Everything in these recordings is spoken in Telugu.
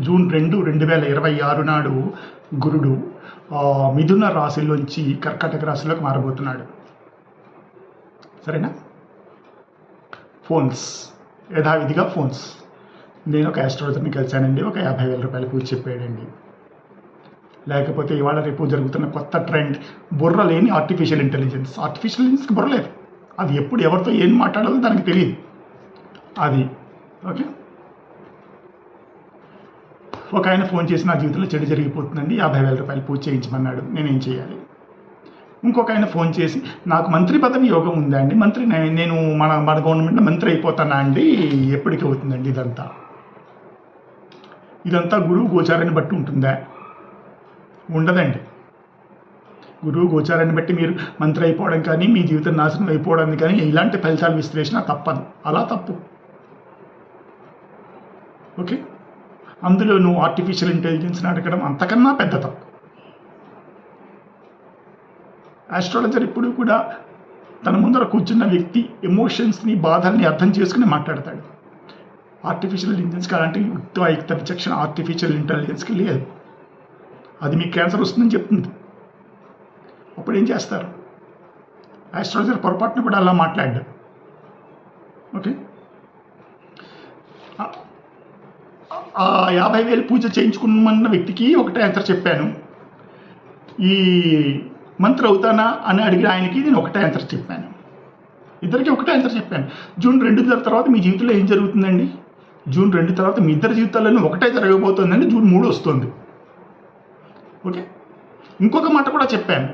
జూన్ 2, 2026 నాడు గురుడు మిథున రాశిలోంచి కర్కాటక రాశిలోకి మారబోతున్నాడు. సరేనా? ఫోన్స్, యథావిధిగా ఫోన్స్. నేను ఒక ఆస్ట్రాలజర్ని కలిశానండి, ఒక 50,000 రూపాయలు పూజ చెప్పాడండి. లేకపోతే ఇవాళ రేపు జరుగుతున్న కొత్త ట్రెండ్ బుర్ర లేని ఆర్టిఫిషియల్ ఇంటెలిజెన్స్. ఆర్టిఫిషియల్ ఇంటెలిజెన్స్కి బుర్ర లేదు. అది ఎప్పుడు ఎవరితో ఏం మాట్లాడాలో దానికి తెలియదు. అది ఓకే. ఒక ఆయన ఫోన్ చేసి నా జీవితంలో చెడు జరిగిపోతుందండి, 50,000 రూపాయలు పూజ చేయించమన్నాడు. నేనేం చేయాలి? ఇంకొక ఆయన ఫోన్ చేసి నాకు మంత్రి పదవి యోగం ఉందా అండి, నేను మన గవర్నమెంట్లో మంత్రి అయిపోతానా అండి, ఎప్పటికి అవుతుందండి? ఇదంతా గురువు గోచారాన్ని బట్టి ఉంటుందా? ఉండదండి. గురువు గోచారాన్ని బట్టి మీరు మంత్రి అయిపోవడం కానీ, మీ జీవితం నాశనం అయిపోవడానికి కానీ ఇలాంటి ఫలితాల విశ్లేషణ తప్పదు. అలా తప్పు. ఓకే. అందులో నువ్వు ఆర్టిఫిషియల్ ఇంటెలిజెన్స్ని అడగడం అంతకన్నా పెద్ద తప్పు. ఆస్ట్రాలజర్ ఇప్పుడు కూడా తన ముందర కూర్చున్న వ్యక్తి ఎమోషన్స్ని, బాధల్ని అర్థం చేసుకుని మాట్లాడతాడు. ఆర్టిఫిషియల్ ఇంటెలిజెన్స్కి అలాంటి యుక్త విచక్షణ ఆర్టిఫిషియల్ ఇంటెలిజెన్స్కి లేదు. అది మీకు క్యాన్సర్ వస్తుందని చెప్తుంది. అప్పుడు ఏం చేస్తారు? ఆస్ట్రాలజర్ పొరపాటును కూడా అలా మాట్లాడ్డాడు. ఓకే. 50,000 పూజ చేయించుకున్న వ్యక్తికి ఒకటే ఆన్సర్ చెప్పాను. ఈ మంత్రి అవుతానా అని అడిగిన ఆయనకి నేను ఒకటే ఆన్సర్ చెప్పాను. ఇద్దరికి ఒకటే ఆన్సర్ చెప్పాను. జూన్ 2 తర్వాత మీ జీవితంలో ఏం జరుగుతుందండి? జూన్ 2 తర్వాత మీ ఇద్దరి జీవితాల్లోనూ ఒకటే జరగబోతుందండి. జూన్ 3 వస్తుంది. ఓకే. ఇంకొక మాట కూడా చెప్పాను.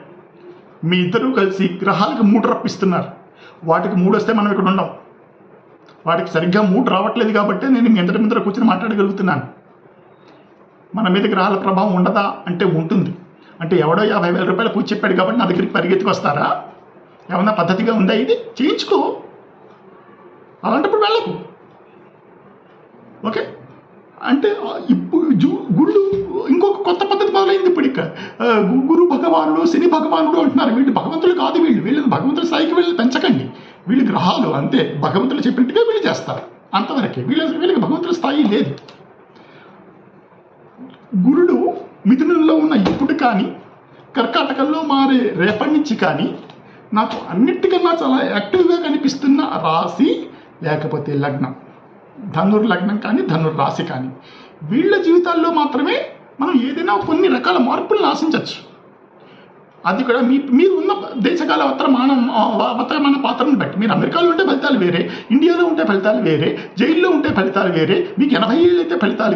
మీ ఇద్దరు కలిసి గ్రహాలకు 3 రప్పిస్తున్నారు. వాటికి 3 వస్తే మనం ఇక్కడ ఉండం. వాటికి సరిగ్గా 3 రావట్లేదు కాబట్టి నేను మీ అందరి ముందర కూర్చొని మాట్లాడగలుగుతున్నాను. మన మీద గ్రహాల ప్రభావం ఉండదా అంటే ఉంటుంది. అంటే ఎవడో 50,000 రూపాయలు పూజ చెప్పాడు కాబట్టి నా దగ్గరికి పరిగెత్తుకు వస్తారా? ఏమన్నా పద్ధతిగా ఉందా? ఇది చేయించుకో. అలాంటప్పుడు వెళ్ళకు. ఓకే. అంటే ఇప్పుడు గుళ్ళు ఇంకొక కొత్త పద్ధతి మొదలైంది. ఇప్పుడు ఇక గురు భగవానుడు, శని భగవానుడు అంటున్నారు. వీళ్ళు భగవంతులు కాదు. వీళ్ళని భగవంతుల స్థాయికి వీళ్ళు పెంచకండి. వీళ్ళు గ్రహాలు అంతే. భగవంతులు చెప్పినట్టుగా వీళ్ళు చేస్తారు, అంతవరకే. వీళ్ళకి భగవంతుల స్థాయి లేదు. గురుడు మిథునంలో ఉన్న ఇప్పుడు కానీ, కర్కాటకంలో మారే రేపటి నుంచి కానీ నాకు అన్నిటికన్నా చాలా యాక్టివ్గా కనిపిస్తున్న రాశి లేకపోతే లగ్నం, ధనుర్ లగ్నం కానీ ధనుర్ రాశి కానీ, వీళ్ళ జీవితాల్లో మాత్రమే మనం ఏదైనా కొన్ని రకాల మార్పులను ఆశించవచ్చు. అది కూడా మీరు ఉన్న దేశకాల వర్తమాన పాత్రను బట్టి. మీరు అమెరికాలో ఉంటే ఫలితాలు వేరే, ఇండియాలో ఉంటే ఫలితాలు వేరే, జైల్లో ఉంటే ఫలితాలు వేరే, మీకు 80 ఏళ్ళు అయితే ఫలితాలు